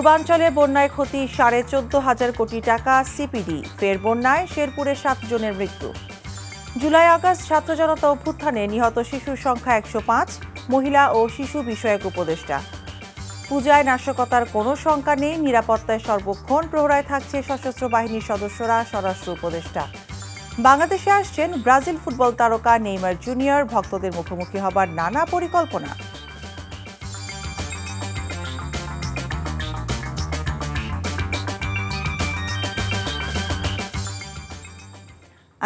পূর্বাঞ্চলে বন্যায় ক্ষতি 14,500 কোটি টাকা। সিপিডি ফের বন্যায় শেরপুরে 7 জনের মৃত্যু। জুলাই আগস্ট ছাত্র জনতা অভ্যুত্থানে নিহত শিশুর সংখ্যা 105। মহিলা ও শিশু বিষয়ক উপদেষ্টা। পূজায় নাশকতার কোনো শঙ্কা নেই, নিরাপত্তায় সর্বক্ষণ প্রহরায় থাকছে সশস্ত্র বাহিনীর সদস্যরা। স্বরাষ্ট্র উপদেষ্টা। বাংলাদেশে আসছেন ব্রাজিল ফুটবল তারকা নেইমার জুনিয়র। ভক্তদের মুখোমুখি হবার নানা পরিকল্পনা।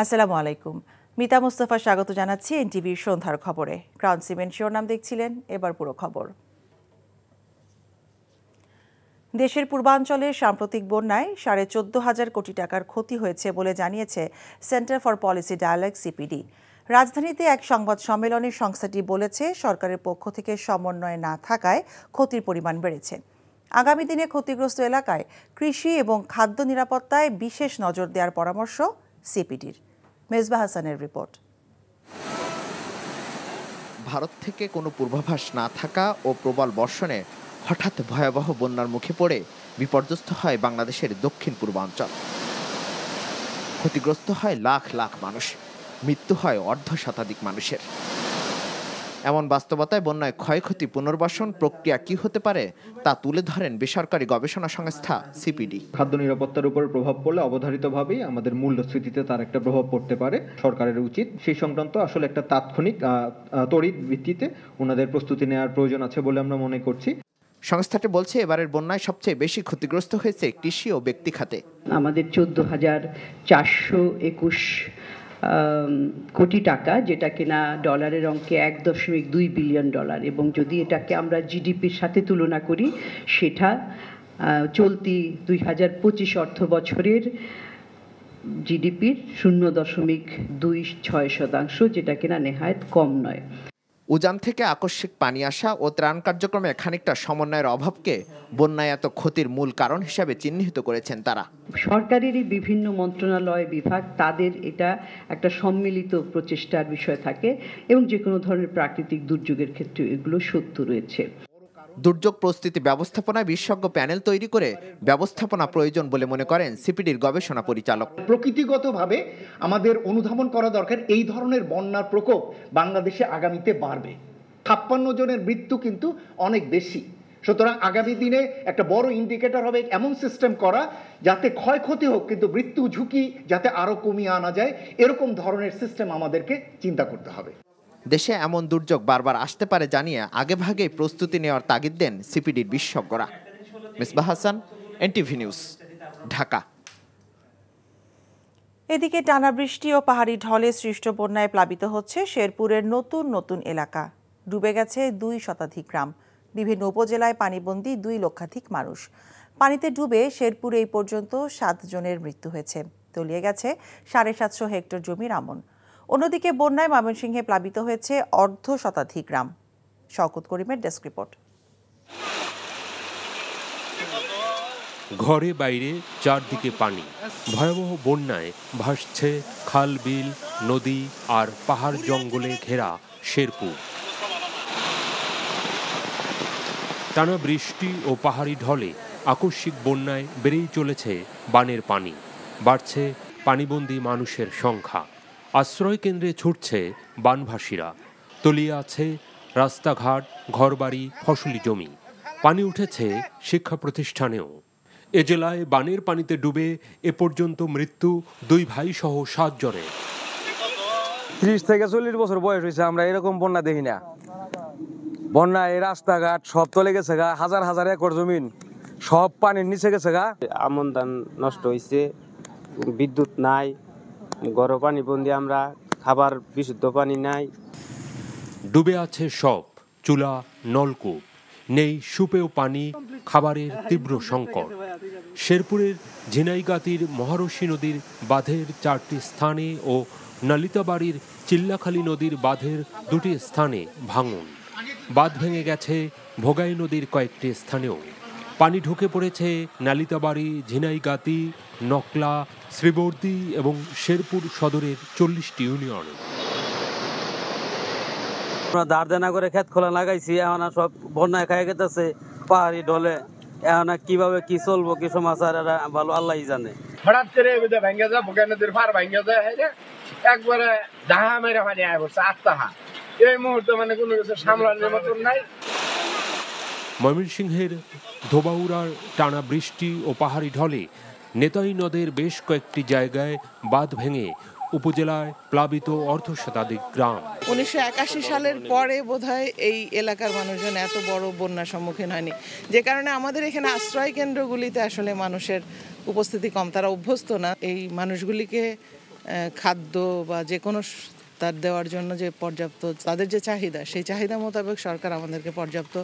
আসসালামু আলাইকুম। মিতা মুস্তাফা স্বাগত জানাচ্ছি এনটিভির সন্ধ্যার খবরে। ক্রাউন সিমেন্ট শিরোনাম দেখছিলেন, এবার পুরো খবর। দেশের পূর্বাঞ্চলে সাম্প্রতিক বন্যায় 14,500 কোটি টাকার ক্ষতি হয়েছে বলে জানিয়েছে center for policy dialogue CPD. রাজধানীতে এক সংবাদ সম্মেলনে সংস্থাটি বলেছে, সরকারের পক্ষ থেকে সমন্বয় না থাকায় ক্ষতির পরিমাণ বেড়েছে। আগামী দিনে ক্ষতিগ্রস্ত এলাকায় কৃষি এবং খাদ্য নিরাপত্তায় বিশেষ নজর দেওয়ার পরামর্শ সিপিডির। মেজবা হাসানের রিপোর্ট। ভারত থেকে কোনো পূর্বাভাস না থাকা ও প্রবল বর্ষণে হঠাৎ ভয়াবহ বন্যার মুখে পড়ে বিপর্যস্ত হয় বাংলাদেশের দক্ষিণ পূর্বাঞ্চল। ক্ষতিগ্রস্ত হয় লাখ লাখ মানুষ, মৃত্যু হয় অর্ধশতাধিক মানুষের। এমন বাস্তবতায় বন্যায় ক্ষয়ক্ষতি পুনর্বাসন প্রক্রিয়া কি হতে পারে তা তুলে ধরেন বেসরকারি গবেষণা সংস্থা সিপিডি। খাদ্য নিরাপত্তার উপর প্রভাব পড়লে অবধারিতভাবেই আমাদের মূল্যস্ফীতিতে তার একটা প্রভাব পড়তে পারে। সরকারের উচিত সেই সংক্রান্ত আসলে একটা তাৎক্ষণিক তড়িৎ ভিত্তিতে ওনাদের প্রস্তুতি নেওয়ার প্রয়োজন আছে বলে আমরা মনে করছি। সংস্থাটি বলছে, এবারের বন্যায় সবচেয়ে বেশি ক্ষতিগ্রস্ত হয়েছে কৃষি ও ব্যক্তি খাতে। আমাদের 14,421 কোটি টাকা, যেটা কিনা ডলারের অঙ্কে $1.2 বিলিয়ন, এবং যদি এটাকে আমরা জিডিপির সাথে তুলনা করি সেটা চলতি 2025 অর্থ বছরের জিডিপির 0.26%, যেটা কিনা নেহায়েত কম নয়। উজান থেকে আকস্মিক পানি আসা ও ত্রাণ কার্যক্রমে খানিকটা সমন্বয়ের অভাবকে বন্যায় এত ক্ষতির মূল কারণ হিসাবে চিহ্নিত করেছেন তারা। সরকারেরই বিভিন্ন মন্ত্রণালয় বিভাগ, তাদের এটা একটা সম্মিলিত প্রচেষ্টার বিষয় থাকে, এবং যে কোনো ধরনের প্রাকৃতিক দুর্যোগের ক্ষেত্রে এগুলো সত্য রয়েছে। দুর্যোগ প্রস্তুতি ব্যবস্থাপনায় বিশেষজ্ঞ প্যানেল তৈরি করে ব্যবস্থাপনা প্রয়োজন বলে মনে করেন সিপিডির গবেষণা পরিচালক। প্রকৃতিগতভাবে আমাদের অনুধাবন করা দরকার, এই ধরনের বন্যার প্রকোপ বাংলাদেশে আগামীতে বাড়বে। 56 জনের মৃত্যু কিন্তু অনেক বেশি। সুতরাং আগামী দিনে একটা বড় ইন্ডিকেটর হবে এমন সিস্টেম করা যাতে ক্ষয়ক্ষতি হোক কিন্তু মৃত্যু ঝুঁকি যাতে আরো কমিয়ে আনা যায়, এরকম ধরনের সিস্টেম আমাদেরকে চিন্তা করতে হবে। দেশে এমন দুর্যোগ বারবার আসতে পারে জানিয়ে আগেভাগেই প্রস্তুতি নেওয়ার তাগিদ দেন সিপিডির বিশেষজ্ঞরা। Mezba Hasan, NTV news, Dhaka. এদিকে টানা বৃষ্টি ও পাহাড়ি ঢলে সৃষ্ট বন্যায় প্লাবিত হচ্ছে শেরপুরের নতুন নতুন এলাকা। ডুবে গেছে 2 শতাধিক গ্রাম। বিভিন্ন উপজেলায় পানিবন্দী 2 লক্ষাধিক মানুষ। পানিতে ডুবে শেরপুরে এই পর্যন্ত 7 জনের মৃত্যু হয়েছে। তলিয়ে গেছে 750 হেক্টর জমির আমন। অন্যদিকে বন্যায় ময়মনসিংহে প্লাবিত হয়েছে অর্ধ শতাধিক গ্রাম। শওকত করিমের ডেস্ক রিপোর্ট। ঘরে বাইরে চারদিকে পানি। ভয়াবহ বন্যায় ভাসছে খাল, বিল, নদী আর পাহাড় জঙ্গলে ঘেরা শেরপুর। টানা বৃষ্টি ও পাহাড়ি ঢলে আকস্মিক বন্যায় বেড়েই চলেছে বানের পানি। বাড়ছে পানিবন্দী মানুষের সংখ্যা। আশ্রয় কেন্দ্রে ছুটছে বানভাসীরা। তলিয়ে আছে রাস্তাঘাট, ঘরবাড়ি, ফসলি জমি। পানি উঠেছে শিক্ষা প্রতিষ্ঠানেও। এ জেলায় বানের পানিতে ডুবে এ পর্যন্ত মৃত্যু 2 ভাই সহ 7 জনের। 30 থেকে 40 বছর বয়স হয়েছে, আমরা এরকম বন্যা দেখি না। বন্যায় রাস্তাঘাট সব তলে গেছে গা, হাজার হাজার একর জমিন সব পানির নিচে গেছে গা। আমন ধান নষ্ট হয়েছে, বিদ্যুৎ নাই, গরম পানি বন্দি, আমরা খাবার বিশুদ্ধ পানি নাই। ডুবে আছে সব, চুলা, নলকূপ নেই, সুপেয় পানি, খাবারের তীব্র সংকট। শেরপুরের ঝিনাইগাতির মহারশী নদীর বাঁধের 4টি স্থানে ও নালিতাবাড়ির চিল্লাখালী নদীর বাঁধের 2টি স্থানে ভাঙন। বাঁধ ভেঙে গেছে ভোগাই নদীর কয়েকটি স্থানেও। পানি ঢুকে পড়েছে নালিতাবাড়ি, ঝিনাইগাতি, নকলা, শ্রীবর্দী এবং শেরপুর সদরের 40টি ইউনিয়নে। আমরা ধার দেনা করে ক্ষেত খোলা লাগাইছি, এখন সব বন্যায় খাই গেতেছে। পাহাড়ি ঢলে এখন কিভাবে কি চলবো কি সমাচার ভালো আল্লাহই জানে। হঠাৎ করে ভেঙে যায় নদীর পার ভেঙে যায় একবারে জাহা মেরে পানি আয় পড়ছে আত্মাহা। এই মুহূর্তে মানে কোনো কিছু সামলানোর মতন নাই। ময়মনসিংহের ধোবাউড়ার টানা বৃষ্টি ও পাহাড়ি ঢলে নেতাই নদের বেশ কয়েকটি জায়গায় বাঁধ ভেঙে উপজেলায় প্লাবিত অর্ধশতাধিক গ্রাম। 1981 সালের পরে বোধহয় এই এলাকার মানুষজন এত বড় বন্যার সম্মুখীন হয়নি, যে কারণে আমাদের এখানে আশ্রয় কেন্দ্রগুলিতে আসলে মানুষের উপস্থিতি কম, তারা অভ্যস্ত না। এই মানুষগুলিকে খাদ্য বা যে কোনো তার দেওয়ার জন্য যে পর্যাপ্ত তাদের যে চাহিদা, সেই চাহিদা মোতাবেক সরকার আমাদেরকে পর্যাপ্ত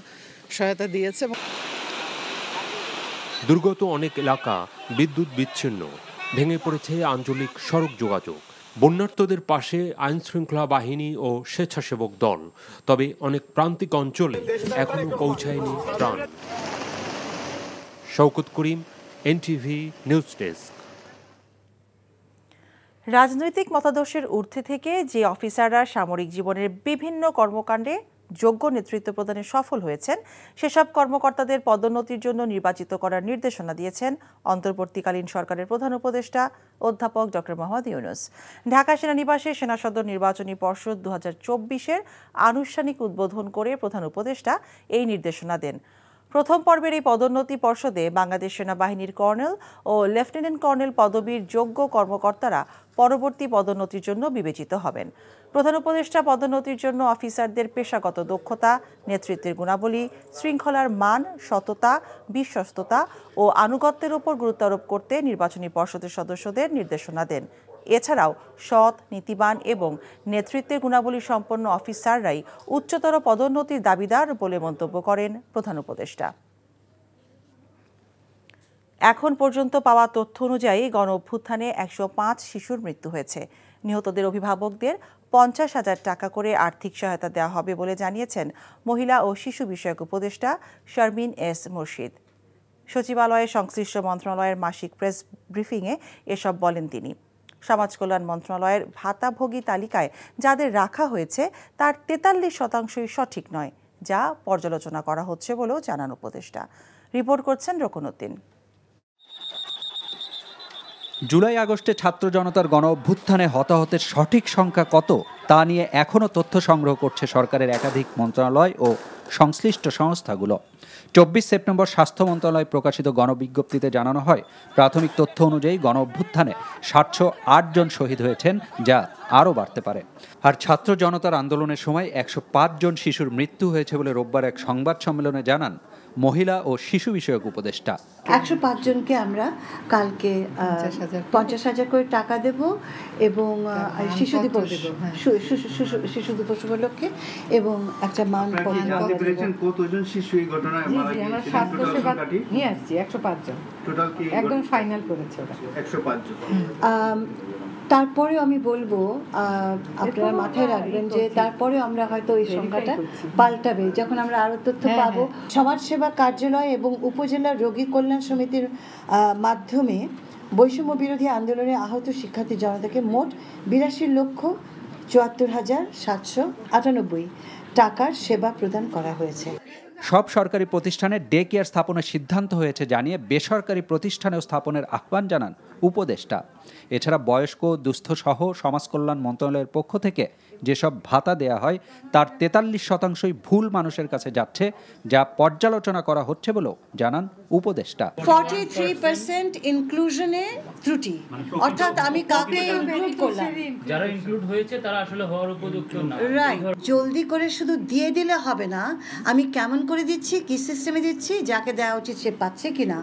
সহায়তা দিয়েছে। দুর্গত অনেক এলাকা বিদ্যুৎ বিচ্ছিন্ন, ভেঙে পড়েছে আঞ্চলিক সড়ক যোগাযোগ। বন্যার্তদের পাশে আইনশৃঙ্খলা বাহিনী ও স্বেচ্ছাসেবক দল, তবে অনেক প্রান্তিক অঞ্চলে এখনো পৌঁছায়নি ত্রাণ। শওকত করিম, এনটিভি নিউজ ডেস্ক। রাজনৈতিক মতাদর্শের ঊর্ধ্বে থেকে যে অফিসাররা সামরিক জীবনের বিভিন্ন কর্মকাণ্ডে যোগ্য নেতৃত্ব প্রদানে সফল হয়েছেন, সেসব কর্মকর্তাদের পদোন্নতির জন্য নির্বাচিত করার নির্দেশনা দিয়েছেন অন্তর্বর্তীকালীন সরকারের প্রধান উপদেষ্টা অধ্যাপক ডক্টর মোহাম্মদ ইউনূস। ঢাকা সেনানিবাসে সেনা সদর নির্বাচনী পর্ষদ 2024-এর আনুষ্ঠানিক উদ্বোধন করে প্রধান উপদেষ্টা এই নির্দেশনা দেন। প্রথম পর্বের এই পদোন্নতি পর্ষদে বাংলাদেশ সেনাবাহিনীর কর্নেল ও লেফটেন্যান্ট কর্নেল পদবীর যোগ্য কর্মকর্তারা পরবর্তী পদোন্নতির জন্য বিবেচিত হবেন। প্রধান উপদেষ্টা পদোন্নতির জন্য অফিসারদের পেশাগত দক্ষতা, নেতৃত্বের গুণাবলী, শৃঙ্খলার মান, সততা, বিশ্বস্ততা ও আনুগত্যের উপর গুরুত্ব আরোপ করতে নির্বাচনী পর্ষদের সদস্যদের নির্দেশনা দেন। এছাড়াও সৎ, নীতিবান এবং নেতৃত্বের গুণাবলী সম্পন্ন অফিসাররাই উচ্চতর পদোন্নতির দাবিদার বলে মন্তব্য করেন প্রধান উপদেষ্টা। এখন পর্যন্ত পাওয়া তথ্য অনুযায়ী গণ অভ্যুত্থানে 105 শিশুর মৃত্যু হয়েছে। নিহতদের অভিভাবকদের 50,000 টাকা করে আর্থিক সহায়তা দেওয়া হবে বলে জানিয়েছেন মহিলা ও শিশু বিষয়ক উপদেষ্টা শারমিন এস মুর্শিদ। সচিবালয়ে সংশ্লিষ্ট মন্ত্রণালয়ের মাসিক প্রেস ব্রিফিংয়ে এসব বলেন তিনি। সমাজ কল্যাণ মন্ত্রণালয়ের ভাতাভোগী তালিকায় যাদের রাখা হয়েছে তার 43% সঠিক নয়, যা পর্যালোচনা করা হচ্ছে বলেও জানান উপদেষ্টা। রিপোর্ট করছেন রকুনউদ্দিন। জুলাই আগস্টে ছাত্র জনতার গণ অভ্যুত্থানে হতাহতের সঠিক সংখ্যা কত তা নিয়ে এখনও তথ্য সংগ্রহ করছে সরকারের একাধিক মন্ত্রণালয় ও সংশ্লিষ্ট সংস্থাগুলো। 24 সেপ্টেম্বর স্বাস্থ্য মন্ত্রণালয় প্রকাশিত গণবিজ্ঞপ্তিতে জানানো হয়, প্রাথমিক তথ্য অনুযায়ী গণ অভ্যুত্থানে 708 জন শহীদ হয়েছেন, যা আরও বাড়তে পারে। আর ছাত্র জনতার আন্দোলনের সময় 105 জন শিশুর মৃত্যু হয়েছে বলে রোববার এক সংবাদ সম্মেলনে জানান মহিলা ও শিশু বিষয়ক উপদেষ্টা। 105 জনকে আমরা কালকে 50,000 করে টাকা দেব এবং শিশু দিবস শিশু দিবস উপলক্ষে এবং একটা মান কতজন শিশু এই ঘটনায় মারা গিয়েছে? স্বাস্থ্য সেবা নিয়ে আসছি 105 জন, টোটাল কি একদম ফাইনাল করেছে ওরা 105 জন। তারপরেও আমি বলবো, আপনারা মাথায় রাখবেন যে তারপরেও আমরা হয়তো এই সংখ্যাটা পাল্টাবে যখন আমরা আরও তথ্য পাবো। সমাজসেবা কার্যালয় এবং উপজেলা রোগী কল্যাণ সমিতির মাধ্যমে বৈষম্য বিরোধী আন্দোলনে আহত শিক্ষার্থী জনতাকে মোট 82,74,798 টাকার সেবা প্রদান করা হয়েছে। সব সরকারি প্রতিষ্ঠানে ডে কেয়ার স্থাপনের সিদ্ধান্ত হয়েছে জানিয়ে বেসরকারি প্রতিষ্ঠানেও স্থাপনের আহ্বান জানান উপদেষ্টা। এছাড়া বয়স্ক, দুস্থ সহ সমাজ কল্যাণ মন্ত্রণালয়ের পক্ষ থেকে যেসব ভাতা দেয়া হয় তার 43% ভুল মানুষের কাছে যাচ্ছে, যা পর্যালোচনা করা হচ্ছে বলেও জানান উপদেষ্টা। 43% ইনক্লুশনে ত্রুটি, অর্থাৎ আমি কাকে ইনক্লুড করলাম, যারা ইনক্লুড হয়েছে তারা আসলে হওয়ার উপযুক্ত না। রাইট, জলদি করে শুধু দিয়ে দিলে হবে না, আমি কেমন করে দিচ্ছি, কি সিস্টেমে দিচ্ছি, যাকে দেওয়া উচিত সে পাচ্ছে কিনা,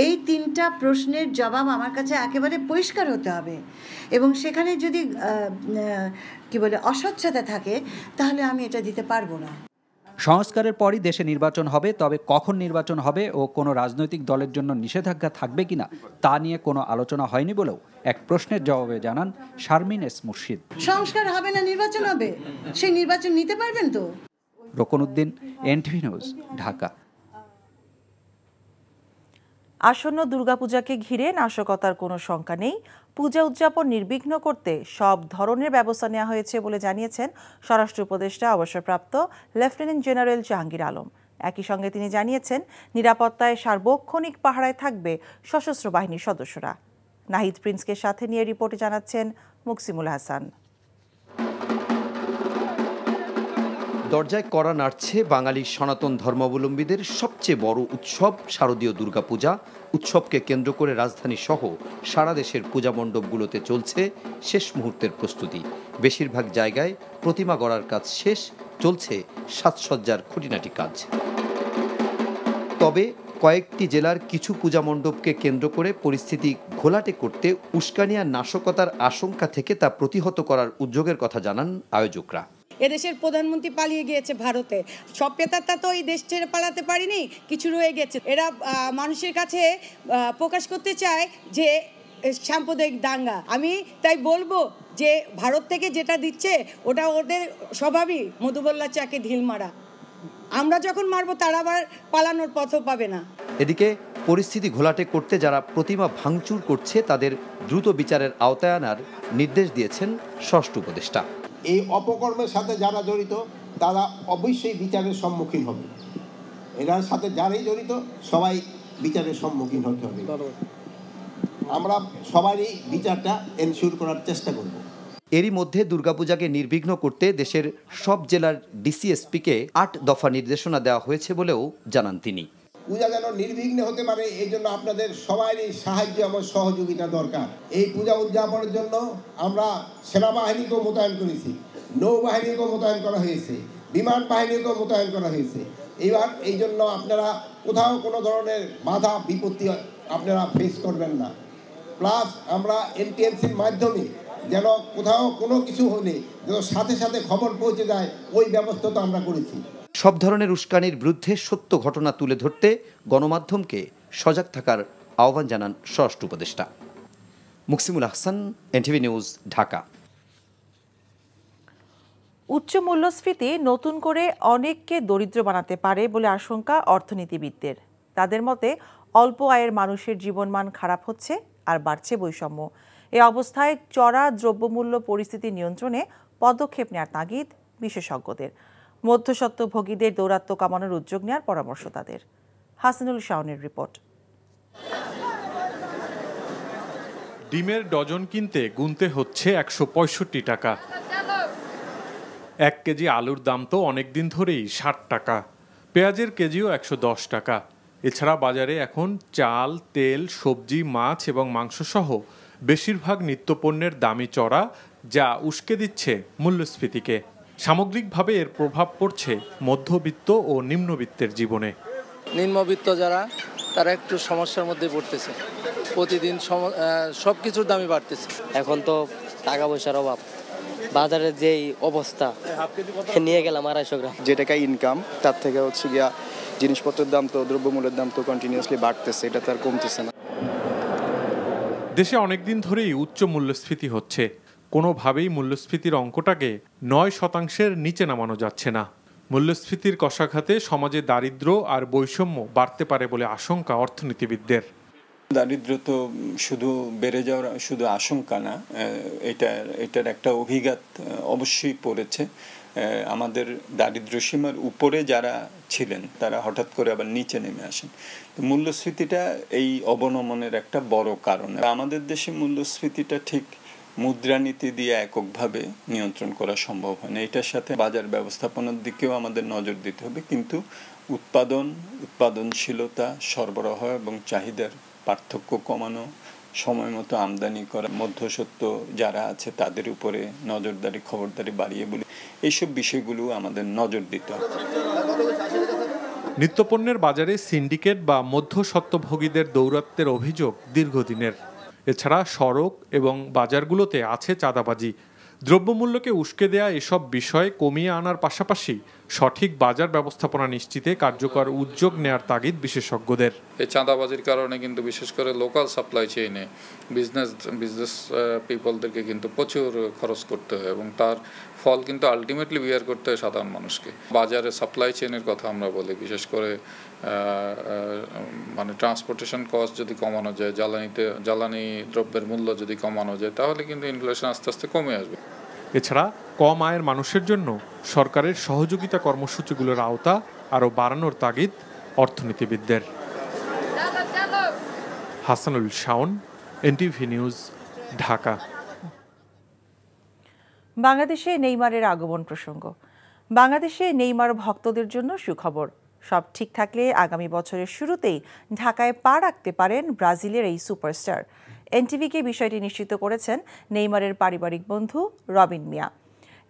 এই 3টা প্রশ্নের জবাব আমার কাছে একেবারে পরিষ্কার হতে হবে। এবং সেখানে যদি কি বলে অস্বচ্ছতা থাকে তাহলে আমি এটা দিতে পারবো না। সংস্কারের পরই দেশে নির্বাচন হবে, তবে কখন নির্বাচন হবে ও কোনো রাজনৈতিক দলের জন্য নিষেধাজ্ঞা থাকবে কিনা তা নিয়ে কোনো আলোচনা হয়নি বলেও এক প্রশ্নের জবাবে জানান শারমিন এস মুর্শিদ। সংস্কার হবে না, নির্বাচন হবে, সেই নির্বাচন নিতে পারবেন তো। রকুনউদ্দিন, এনটিভি নিউজ, ঢাকা। আসন্ন দুর্গাপূজাকে ঘিরে নাশকতার কোনো শঙ্কা নেই। পূজা উদযাপন নির্বিঘ্ন করতে সব ধরনের ব্যবস্থা নেওয়া হয়েছে বলে জানিয়েছেন স্বরাষ্ট্র উপদেষ্টা অবসরপ্রাপ্ত লেফটেন্যান্ট জেনারেল জাহাঙ্গীর আলম। একই সঙ্গে তিনি জানিয়েছেন, নিরাপত্তায় সার্বক্ষণিক পাহারায় থাকবে সশস্ত্র বাহিনীর সদস্যরা। নাহিদ প্রিন্সকে সাথে নিয়ে রিপোর্টে জানাচ্ছেন মুকসিমুল হাসান। দরজায় কড়া নাড়ছে বাঙালি সনাতন ধর্মাবলম্বীদের সবচেয়ে বড় উৎসব শারদীয় দুর্গাপূজা। উৎসবকে কেন্দ্র করে রাজধানী সহ সারা দেশের পূজা মণ্ডপগুলোতে চলছে শেষ মুহূর্তের প্রস্তুতি। বেশিরভাগ জায়গায় প্রতিমা গড়ার কাজ শেষ, চলছে সাজসজ্জার খুঁটিনাটি কাজ। তবে কয়েকটি জেলার কিছু পূজা মণ্ডপকে কেন্দ্র করে পরিস্থিতি ঘোলাটে করতে উস্কানি আর নাশকতার আশঙ্কা থেকে তা প্রতিহত করার উদ্যোগের কথা জানান আয়োজকরা। এদেশের প্রধানমন্ত্রী পালিয়ে গিয়েছে ভারতে, সব পেতারটা তো এই দেশ ছেড়ে পালাতে পারেনি, কিছু রয়ে গেছে। এরা মানুষের কাছে প্রকাশ করতে চায় যে সাম্প্রদায়িক দাঙ্গা। আমি তাই বলবো যে ভারত থেকে যেটা দিচ্ছে ওটা ওদের স্বভাবই মধুবল্লা চাকে ঢিল মারা। আমরা যখন মারবো তারা আবার পালানোর পথও পাবে না। এদিকে পরিস্থিতি ঘোলাটে করতে যারা প্রতিমা ভাঙচুর করছে তাদের দ্রুত বিচারের আওতায় আনার নির্দেশ দিয়েছেন স্বরাষ্ট্র উপদেষ্টা। এই অপকর্মের সাথে যারা জড়িত তারা অবশ্যই বিচারের সম্মুখীন হবে। এটার সাথে যারাই জড়িত সবাই বিচারের সম্মুখীন হতে হবে। আমরা সবারই বিচারটা এনশিওর করার চেষ্টা করব। এরই মধ্যে দুর্গাপূজাকে নির্বিঘ্ন করতে দেশের সব জেলার ডিসিএসপিকে 8 দফা নির্দেশনা দেওয়া হয়েছে বলেও জানান তিনি। পূজা যেন নির্বিঘ্নে হতে পারে এই জন্য আপনাদের সবারই সাহায্য এবং সহযোগিতা দরকার। এই পূজা উদযাপনের জন্য আমরা সেনাবাহিনীকেও মোতায়েন করেছি, নৌবাহিনীকেও মোতায়েন করা হয়েছে, বিমান বাহিনীকেও মোতায়েন করা হয়েছে। এইবার এই জন্য আপনারা কোথাও কোনো ধরনের বাধা বিপত্তি আপনারা ফেস করবেন না। প্লাস আমরা এনটিএনসির মাধ্যমে যেন কোথাও কোনো কিছু হলে যেন সাথে সাথে খবর পৌঁছে যায় ওই ব্যবস্থা তো আমরা করেছি। সব ধরনের উস্কানির বিরুদ্ধে সত্য ঘটনা তুলে ধরতে গণমাধ্যমকে সজাগ থাকার আহ্বান জানান স্বরাষ্ট্র উপদেষ্টা। Muksimul Hasan, NTV news, Dhaka. উচ্চ মূল্যস্ফীতি নতুন করে অনেককে দরিদ্র বানাতে পারে বলে আশঙ্কা অর্থনীতিবিদদের। তাদের মতে অল্প আয়ের মানুষের জীবনমান খারাপ হচ্ছে আর বাড়ছে বৈষম্য। এ অবস্থায় চড়া দ্রব্যমূল্য পরিস্থিতি নিয়ন্ত্রণে পদক্ষেপ নেওয়ার তাগিদ বিশেষজ্ঞদের। মধ্যস্বত্বভোগীদের দৌরাত্ম্য কমানোর উদ্যোগ নেওয়ার পরামর্শ তাদের। হাসানুল শাওনের রিপোর্ট। ডিমের ডজন কিনতে গুনতে হচ্ছে 165 টাকা। 1 কেজি আলুর দাম তো অনেকদিন ধরেই 60 টাকা। পেঁয়াজের কেজিও 110 টাকা। এছাড়া বাজারে এখন চাল, তেল, সবজি, মাছ এবং মাংস সহ বেশিরভাগ নিত্যপণ্যের দামই চড়া, যা উস্কে দিচ্ছে মূল্যস্ফীতিকে। সামগ্রিকভাবে এর প্রভাব পড়ছে মধ্যবিত্ত ও নিম্নবিত্তের জীবনে। নিম্নবিত্ত যারা তারা একটু সমস্যার মধ্যে পড়তেছে। প্রতিদিন সব কিছুর দামই বাড়তেছে। এখন তো টাকা পয়সার অভাব, বাজারের যেই অবস্থা, নিয়ে গেলাম 250 গ্রাম। যে টাকা ইনকাম তার থেকে হচ্ছে গিয়া জিনিসপত্রের দাম তো, দ্রব্যমূল্যের দাম তো কন্টিনিউয়াসলি বাড়তেছে, এটা তো আর কমতেছে না। দেশে অনেকদিন ধরেই উচ্চ মূল্যস্ফীতি হচ্ছে। কোনোভাবেই মূল্যস্ফীতির অঙ্কটাকে 9% নিচে নামানো যাচ্ছে না। মূল্যস্ফীতির কষাঘাতে সমাজে দারিদ্র্য আর বৈষম্য বাড়তে পারে বলে আশঙ্কা অর্থনীতিবিদদের। দারিদ্র তো শুধু বেড়ে যাওয়ার শুধু আশঙ্কা না, এটার একটা অভিঘাত অবশ্যই পড়েছে। আমাদের দারিদ্র সীমার উপরে যারা ছিলেন তারা হঠাৎ করে আবার নিচে নেমে আসেন। মূল্যস্ফীতিটা এই অবনমনের একটা বড় কারণ। আমাদের দেশে মূল্যস্ফীতিটা ঠিক মুদ্রানীতি দিয়ে এককভাবে নিয়ন্ত্রণ করা সম্ভব হয় না। এটার সাথে বাজার ব্যবস্থাপনার দিকেও আমাদের নজর দিতে হবে, কিন্তু উৎপাদনশীলতা, সরবরাহ এবং চাহিদার পার্থক্য কমানো, সময় মতো আমদানি করা, মধ্যস্বত্ব যারা আছে তাদের উপরে নজরদারি, খবরদারি বাড়িয়ে বলে এইসব বিষয়গুলো আমাদের নজর দিতে হবে। নিত্যপণ্যের বাজারে সিন্ডিকেট বা মধ্যস্বত্বভোগীদের দৌরাত্ম্যের অভিযোগ দীর্ঘদিনের। এছাড়া সড়ক এবং বাজারগুলোতে আছে চাঁদাবাজি। দ্রব্যমূল্যকে উস্কে দেয়া এসব বিষয় কমিয়ে আনার পাশাপাশি সঠিক বাজার ব্যবস্থাপনা নিশ্চিতে কার্যকর উদ্যোগ নেয়ার তাগিদ বিশেষজ্ঞদের। এই চাঁদাবাজির কারণে কিন্তু বিশেষ করে লোকাল সাপ্লাই চেইনে বিজনেস পিপলদেরকে কিন্তু প্রচুর খরচ করতে হয় এবং তার ফল কিন্তু আলটিমেটলি বিয়ার করতে হয় সাধারণ মানুষকে। বাজারে সাপ্লাই চেইনের কথা আমরা বলি, বিশেষ করে মানে ট্রান্সপোর্টেশন কস্ট যদি কমানো যায়, জ্বালানি দ্রব্যের মূল্য যদি কমানো যায়, তাহলে কিন্তু ইনফ্লেশন আস্তে আস্তে কমে আসবে। এছাড়া কম আয়ের মানুষের জন্য সরকারের সহযোগিতা কর্মসূচিগুলোর আওতা আরও বাড়ানোর তাগিদ অর্থনীতিবিদদের। Hasanul Shawon, NTV news, Dhaka. বাংলাদেশে নেইমারের আগমন প্রসঙ্গ। বাংলাদেশে নেইমার ভক্তদের জন্য সুখবর। সব ঠিক থাকলে আগামী বছরের শুরুতেই ঢাকায় পা রাখতে পারেন ব্রাজিলের এই সুপারস্টার। এনটিভিকে বিষয়টি নিশ্চিত করেছেন নেইমারের পারিবারিক বন্ধু রবিন মিয়া।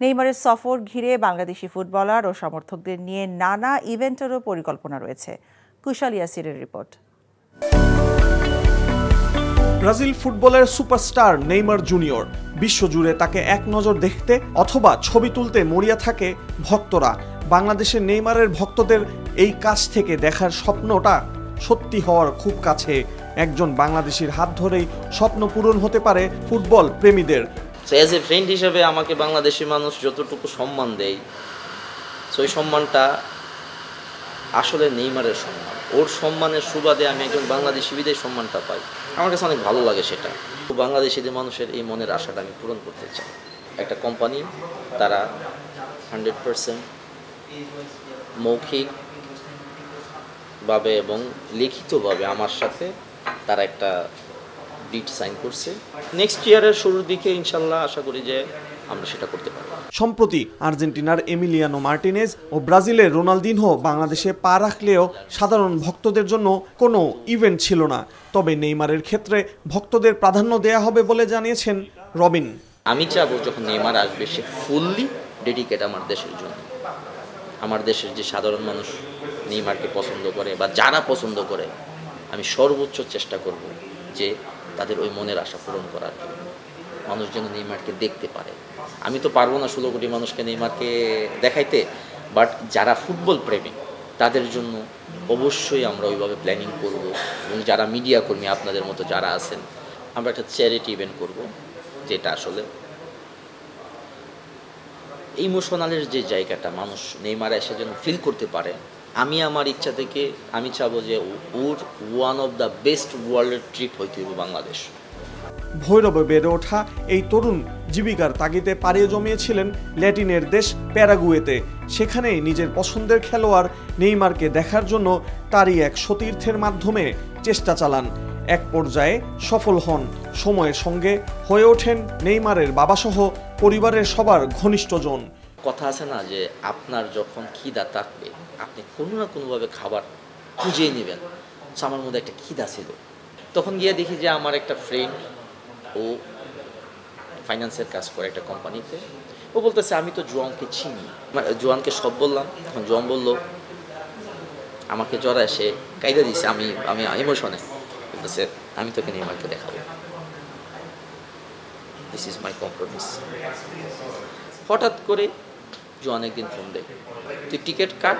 নেইমারের সফর ঘিরে বাংলাদেশি ফুটবলার ও সমর্থকদের নিয়ে নানা ইভেন্টেরও পরিকল্পনা রয়েছে। কুশাল ইয়াসিরের রিপোর্ট। ব্রাজিল ফুটবলের সুপারস্টার নেইমার জুনিয়র, বিশ্বজুড়ে তাকে এক নজর দেখতে অথবা ছবি তুলতে মরিয়া থাকে ভক্তরা। বাংলাদেশের নেইমারের ভক্তদের এই কাছ থেকে দেখার স্বপ্নটা সত্যি হওয়ার খুব কাছে। একজন বাংলাদেশির হাত ধরেই স্বপ্ন পূরণ হতে পারে ফুটবল প্রেমীদের। অ্যাজ এ ফ্রেন্ড হিসেবে আমাকে বাংলাদেশি মানুষ যতটুকু সম্মান দেয়, সেই সম্মানটা আসলে নেইমারের সম্মান। ওর সম্মানের সুবাদে আমি একজন বাংলাদেশি বিদেশ সম্মানটা পাই। আমার কাছে অনেক ভালো লাগে সেটা। বাংলাদেশিদের মানুষের এই মনের আশাটা আমি পূরণ করতে চাই। একটা কোম্পানি তারা 100% মৌখিকভাবে এবং লিখিতভাবে আমার সাথে তারা একটা ডিড সাইন করছে। নেক্সট ইয়ারের শুরুর দিকে ইনশাল্লাহ আশা করি যে আমরা সেটা করতে পারব। সম্প্রতি আর্জেন্টিনার এমিলিয়ানো মার্টিনেজ ও ব্রাজিলের রোনালদিনহো বাংলাদেশে পা রাখলেও সাধারণ ভক্তদের জন্য কোনো ইভেন্ট ছিল না। তবে নেইমারের ক্ষেত্রে ভক্তদের প্রাধান্য দেয়া হবে বলে জানিয়েছেন রবিন। আমি চাবো যখন নেইমার আসবে সে ফুললি ডেডিকেট আমার দেশের জন্য। আমার দেশের যে সাধারণ মানুষ নেইমারকে পছন্দ করে বা যারা পছন্দ করে, আমি সর্বোচ্চ চেষ্টা করব যে তাদের ওই মনের আশা পূরণ করার জন্য। মানুষ যেন নেইমারকে দেখতে পারে। আমি তো পারবো না 16 কোটি মানুষকে নেইমারকে দেখাইতে, বাট যারা ফুটবল প্রেমী তাদের জন্য অবশ্যই আমরা ওইভাবে প্ল্যানিং করব। এবং যারা মিডিয়া কর্মী আপনাদের মতো যারা আছেন, আমরা একটা চ্যারিটি ইভেন্ট করব, যেটা আসলে ইমোশনালের যে জায়গাটা মানুষ নেইমার এসে যেন ফিল করতে পারে। আমি আমার ইচ্ছা থেকে আমি চাবো যে ওর one of the best world trip হইতে হবে বাংলাদেশ। ভৈরবে বেড়ে ওঠা এই তরুণ জীবিকার তাগিদে পাড়িয়ে জমিয়েছিলেন ল্যাটিনের দেশ প্যারাগুয়েতে। সেখানেই নিজের পছন্দের খেলোয়াড় নেইমারকে দেখার জন্য তারই এক সতীর্থের মাধ্যমে চেষ্টা চালান। এক পর্যায়ে সফল হন। সময়ের সঙ্গে হয়ে ওঠেন নেইমারের বাবাসহ পরিবারের সবার ঘনিষ্ঠজন। কথা আছে না যে আপনার যখন খিদা থাকবে আপনি কোনো না কোনোভাবে খাবার খুঁজেই নেবেন। আমার মধ্যে একটা খিদা ছিল। তখন গিয়ে দেখি যে আমার একটা ফ্রেন্ড, ও ফাইন্যান্সের কাজ করে একটা কোম্পানিতে। ও বলতেছে আমি তো জোয়ানকে চিনি। জোয়ানকে সব বললাম। তখন জোয়ান বললো, আমাকে জ্বর এসে কায়দা দিছে, আমি ইমোশনে বলতেছে আমি তোকে নেইমারকে দেখাবো। This is my compromise. হঠাৎ করে জোয়ান একদিন ফোন দেয়, তুই টিকিট কাট,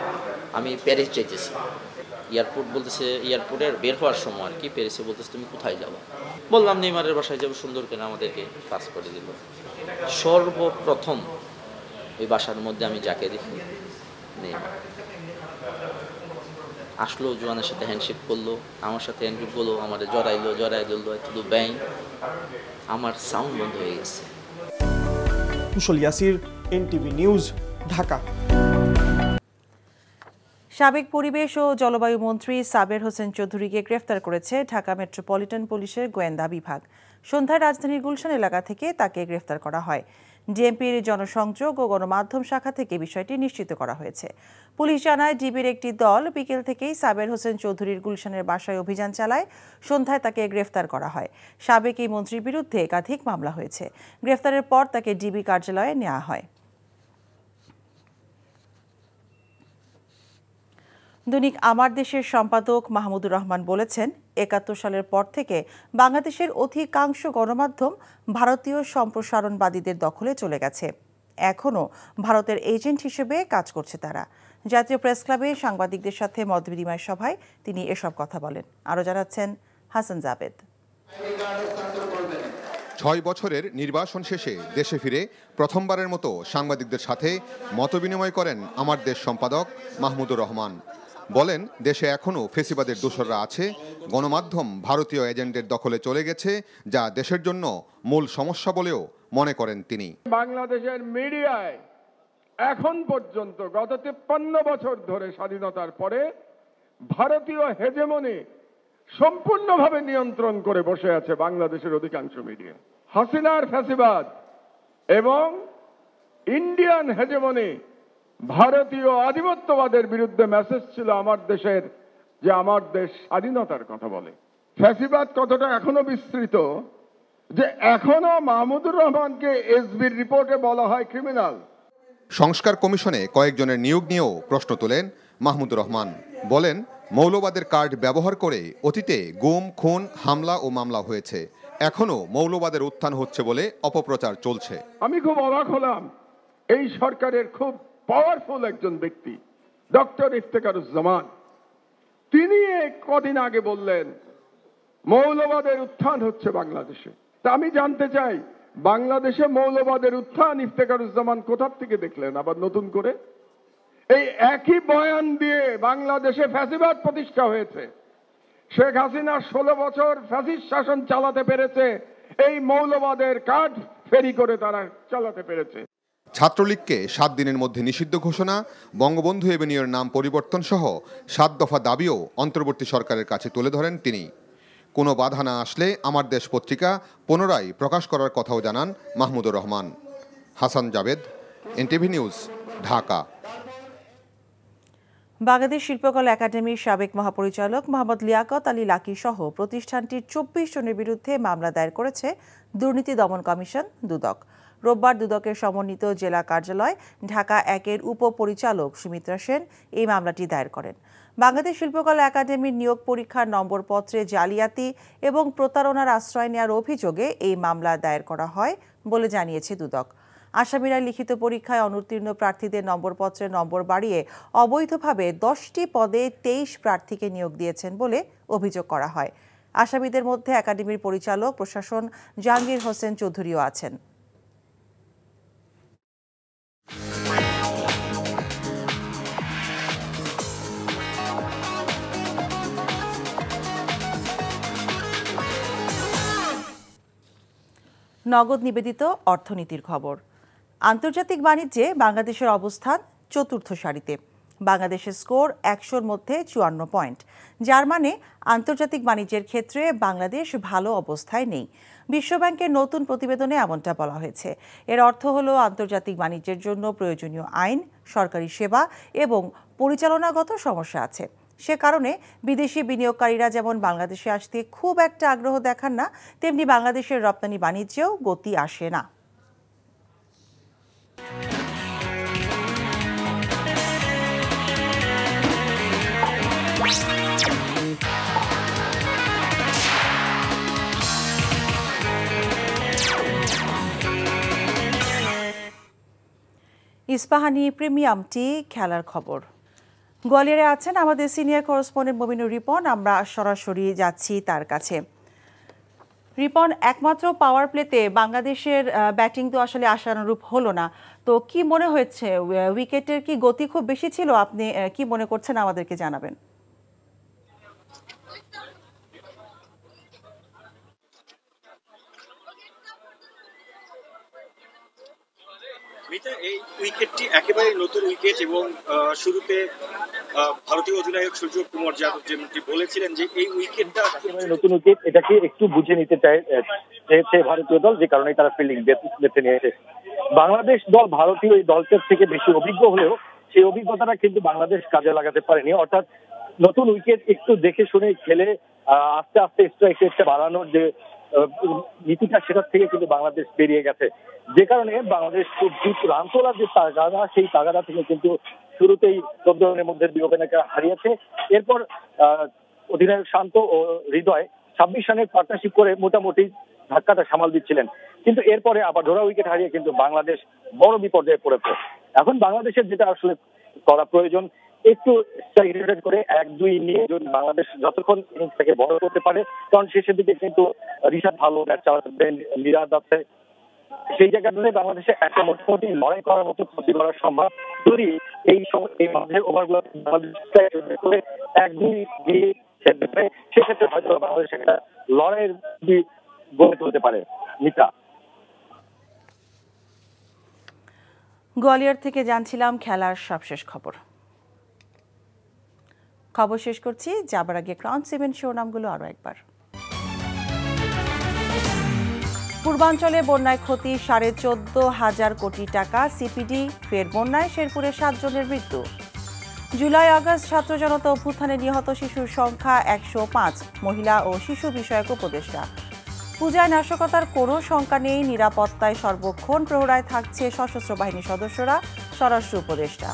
আমি প্যারিস যাইতেছি। এয়ারপোর্ট বলতেছে, এয়ারপোর্টের বের হওয়ার সময় আর কি, প্যারিসে বলতেছে তুমি কোথায় যাবো? বললাম নেইমারের বাসায় যাবো। সুন্দর করে আমাদেরকে পাস করে দিল। সর্বপ্রথম ওই বাসার মধ্যে আমি যাকে দেখি নেইমার আসলো, জোয়ানের সাথে হ্যান্ডশেক করলো, আমার সাথে হ্যান্ডশেক করলো, আমার জড়াই দিল একটু ব্যাং, আমার সাউন্ড বন্ধ হয়ে গেছে। কুশল ইয়াসির, এনটিভি নিউজ, ঢাকা। সাবেক পরিবেশ ও জলবায়ু মন্ত্রী সাবের হোসেন চৌধুরীকে গ্রেফতার করেছে ঢাকা মেট্রোপলিটন পুলিশের গোয়েন্দা বিভাগ। সন্ধ্যায় রাজধানীর গুলশান এলাকা থেকে তাকে গ্রেফতার করা হয়। ডিএমপির জনসংযোগ ও গণমাধ্যম শাখা থেকে বিষয়টি নিশ্চিত করা হয়েছে। পুলিশ জানায়, ডিবির একটি দল বিকেল থেকেই সাবের হোসেন চৌধুরীর গুলশানের বাসায় অভিযান চালায়। সন্ধ্যায় তাকে গ্রেফতার করা হয়। সাবেক এই মন্ত্রীর বিরুদ্ধে একাধিক মামলা হয়েছে। গ্রেফতারের পর তাকে ডিবি কার্যালয়ে নেওয়া হয়। দৈনিক আমার দেশের সম্পাদক মাহমুদুর রহমান বলেছেন, ৭১ সালের পর থেকে বাংলাদেশের অধিকাংশ গণমাধ্যম ভারতীয় সম্প্রসারণবাদীদের দখলে চলে গেছে। এখনও ভারতের এজেন্ট হিসেবে কাজ করছে তারা। জাতীয় প্রেস ক্লাবে সাংবাদিকদের সাথে মতবিনিময় সভায় তিনি এসব কথা বলেন। আরও জানাচ্ছেন হাসান জাবেদ। ৬ বছরের নির্বাসন শেষে দেশে ফিরে প্রথমবারের মতো সাংবাদিকদের সাথে মতবিনিময় করেন আমার দেশ সম্পাদক মাহমুদুর রহমান। বলেন, দেশে এখনও ফেসিবাদের দোসররা আছে, গণমাধ্যম ভারতীয় এজেন্টের দখলে চলে গেছে, যা দেশের জন্য মূল সমস্যা বলেও মনে করেন তিনি। বাংলাদেশের মিডিয়ায় এখন পর্যন্ত গত 53 বছর ধরে স্বাধীনতার পরে ভারতীয় হেজেমনি সম্পূর্ণভাবে নিয়ন্ত্রণ করে বসে আছে বাংলাদেশের অধিকাংশ মিডিয়া। হাসিনার ফ্যাসিবাদ এবং ইন্ডিয়ান হেজেমনি ভারতীয় আধিপত্যবাদের বিরুদ্ধে মেসেজ ছিল আমার দেশের, যে আমার দেশ স্বাধীনতার কথা বলে। ফ্যাসিবাদ কতটা এখনো বিস্তৃত যে এখনো মাহমুদুর রহমানকে এসবির রিপোর্টে বলা হয় ক্রিমিনাল। সংস্কার কমিশনে কয়েকজনের নিয়োগ নিয়েও প্রশ্ন তোলেন মাহমুদুর রহমান। বলেন, মৌলবাদের কার্ড ব্যবহার করে অতীতে গুম, খুন, হামলা ও মামলা হয়েছে। এখনো মৌলবাদের উত্থান হচ্ছে বলে অপপ্রচার চলছে। আমি খুব অবাক হলাম, এই সরকারের খুব পাওয়ারফুল একজন ব্যক্তি ডক্টর ইফতেখারুজ্জামান, তিনি কদিন আগে বললেন মৌলবাদের উত্থান হচ্ছে বাংলাদেশে। তা আমি জানতে চাই, বাংলাদেশে মৌলবাদের উত্থান ইফতেখারুজ্জামান কোথা থেকে দেখলেন আবার নতুন করে? এই একই বয়ান দিয়ে বাংলাদেশে ফ্যাসিবাদ প্রতিষ্ঠা হয়েছে। শেখ হাসিনা 16 বছর ফ্যাসিস্ট শাসন চালাতে পেরেছে, এই মৌলবাদের কার্ড ফেরি করে তারা চালাতে পেরেছে। ছাত্রলীগকে 7 দিনের মধ্যে নিষিদ্ধ ঘোষণা, বঙ্গবন্ধু এভিনিউর নাম পরিবর্তন সহ 7 দফা দাবিও অন্তর্বর্তী সরকারের কাছে তুলে ধরেন তিনি। কোনো বাধা না আসলে আমার দেশ পত্রিকা পুনরায় প্রকাশ করার কথাও জানান মাহমুদুর রহমান। Hasan Jabed, NTV news, Dhaka. বাংলাদেশ শিল্পকলা একাডেমির সাবেক মহাপরিচালক মোহাম্মদ লিয়াকত আলী লাকী সহ প্রতিষ্ঠানটির 24 জনের বিরুদ্ধে মামলা দায়ের করেছে দুর্নীতি দমন কমিশন দুদক। রোববার দুদকের সমন্বিত জেলা কার্যালয় ঢাকা 1-এর উপপরিচালক সুমিত্রা সেন এই মামলাটি দায়ের করেন। বাংলাদেশ শিল্পকলা একাডেমির নিয়োগ পরীক্ষার নম্বরপত্রে জালিয়াতি এবং প্রতারণার আশ্রয় নেওয়ার অভিযোগে এই মামলা দায়ের করা হয় বলে জানিয়েছে দুদক। আসামিরা লিখিত পরীক্ষায় অনুত্তীর্ণ প্রার্থীদের নম্বরপত্রের নম্বর বাড়িয়ে অবৈধভাবে 10টি পদে 23 প্রার্থীকে নিয়োগ দিয়েছেন বলে অভিযোগ করা হয়। আসামিদের মধ্যে একাডেমির পরিচালক প্রশাসন জাহাঙ্গীর হোসেন চৌধুরীও আছেন। নগদ নিবেদিত অর্থনীতির খবর। আন্তর্জাতিক বাণিজ্যে বাংলাদেশের অবস্থান চতুর্থ সারিতে। বাংলাদেশের স্কোর 100-র মধ্যে 54 পয়েন্ট, যার মানে আন্তর্জাতিক বাণিজ্যের ক্ষেত্রে বাংলাদেশ ভালো অবস্থায় নেই। বিশ্বব্যাংকের নতুন প্রতিবেদনে এমনটা বলা হয়েছে। এর অর্থ হলো আন্তর্জাতিক বাণিজ্যের জন্য প্রয়োজনীয় আইন, সরকারি সেবা এবং পরিচালনাগত সমস্যা আছে। সে কারণে বিদেশি বিনিয়োগকারীরা যেমন বাংলাদেশে আসতে খুব একটা আগ্রহ দেখান না, তেমনি বাংলাদেশের রপ্তানি বাণিজ্যেও গতি আসে না। ইস্পাহানি প্রিমিয়াম টি খেলার খবর। গোয়ালিয়রে আছেন আমাদের সিনিয়র করেসপন্ডেন্ট মমিনুর রিপন। আমরা সরাসরি যাচ্ছি তার কাছে। রিপন, একমাত্র পাওয়ার প্লেতে বাংলাদেশের ব্যাটিং তো আসলে আশানুরূপ হলো না, তো কি মনে হয়েছে? উইকেটের কি গতি খুব বেশি ছিল? আপনি কি মনে করছেন আমাদেরকে জানাবেন। এই উইকেটটি একেবারে নতুন উইকেট এবং শুরুতে ভারতীয় অধিনায়ক সূর্য কুমার যাদব যেমনটি বলেছিলেন যে এই উইকেটটা নতুন উইকেট, এটাকে একটু বুঝে নিতে চেয়েছে ভারতীয় দল, যে কারণে তারা ফিল্ডিং বেছে নিয়েছে। বাংলাদেশ দল ভারতীয় এই দলটার থেকে বেশি অভিজ্ঞ হলেও সেই অভিজ্ঞতাটা কিন্তু বাংলাদেশ কাজে লাগাতে পারেনি। অর্থাৎ নতুন উইকেট একটু দেখে শুনে খেলে আস্তে আস্তে স্ট্রাইক রেটটা বাড়ানোর যে নীতিটা, সেটার থেকে কিন্তু বাংলাদেশ বেরিয়ে গেছে, যে কারণে বাংলাদেশ খুব দ্রুত রান তোলার যে তাগাদা, সেই তাগাদা থেকে কিন্তু শুরুতেই 14 রানের মধ্যে 2 ওপেনারকে হারিয়েছে। এরপর অধিনায়ক শান্ত ও হৃদয় 26 রানের পার্টনারশিপ করে মোটামুটি ধাক্কাটা সামাল দিচ্ছিলেন, কিন্তু এরপরে আবার ধরা উইকেট হারিয়ে কিন্তু বাংলাদেশ বড় বিপর্যয়ে পড়েছে। এখন বাংলাদেশের যেটা আসলে করা প্রয়োজন, একটু স্ট্রাইক করে 1-2 নিয়ে যদি বাংলাদেশ যতক্ষণ ইনিংসটাকে বড় করতে পারে, কারণ শেষের দিকে কিন্তু রিশাদ ভালো ম্যাচ চালাতে, মিরাজ আছে, সেই জায়গাটাতে বাংলাদেশে একটা মোটামুটি লড়াই করার মতো ক্ষতি করা সম্ভব যদি এই মাঝের ওভারগুলো করে 1-2 দিয়ে সেক্ষেত্রে হয়তো বাংলাদেশ একটা লড়াইয়ের গড়ে তুলতে পারে। মিতা, গোয়ালিয়র থেকে জানছিলাম খেলার সবশেষ খবর শেষ করছি। যাবার আগে ক্রাউন 7 শিরোনামগুলো আরও একবার। পূর্বাঞ্চলে বন্যায় ক্ষতি 14,500 কোটি টাকা সিপিডি, ফের বন্যায় শেরপুরে 7 জনের মৃত্যু। জুলাই আগস্ট ছাত্র জনতা অভ্যুত্থানে নিহত শিশুর সংখ্যা 105, মহিলা ও শিশু বিষয়ক উপদেষ্টা। পূজায় নাশকতার কোনো শঙ্কা নেই, নিরাপত্তায় সর্বক্ষণ প্রহরায় থাকছে সশস্ত্র বাহিনীর সদস্যরা, স্বরাষ্ট্র উপদেষ্টা।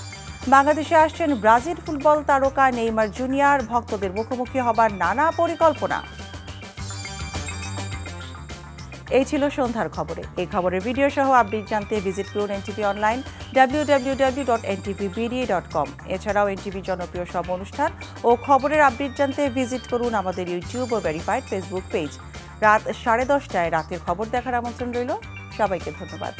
বাংলাদেশে আসছেন ব্রাজিল ফুটবল তারকা নেইমার জুনিয়র, ভক্তদের মুখোমুখি হবার নানা পরিকল্পনা। এই ছিল সন্ধ্যার খবরে। এই খবরের ভিডিও সহ আপডেট জানতে ভিজিট করুন এনটিভি অনলাইন www.ntvbda.com। এছাড়াও এনটিভি জনপ্রিয় সব অনুষ্ঠান ও খবরের আপডেট জানতে ভিজিট করুন আমাদের ইউটিউব ও ভেরিফাইড ফেসবুক পেজ। রাত 10:30টায় রাতের খবর দেখার আমন্ত্রণ রইল। সবাইকে ধন্যবাদ।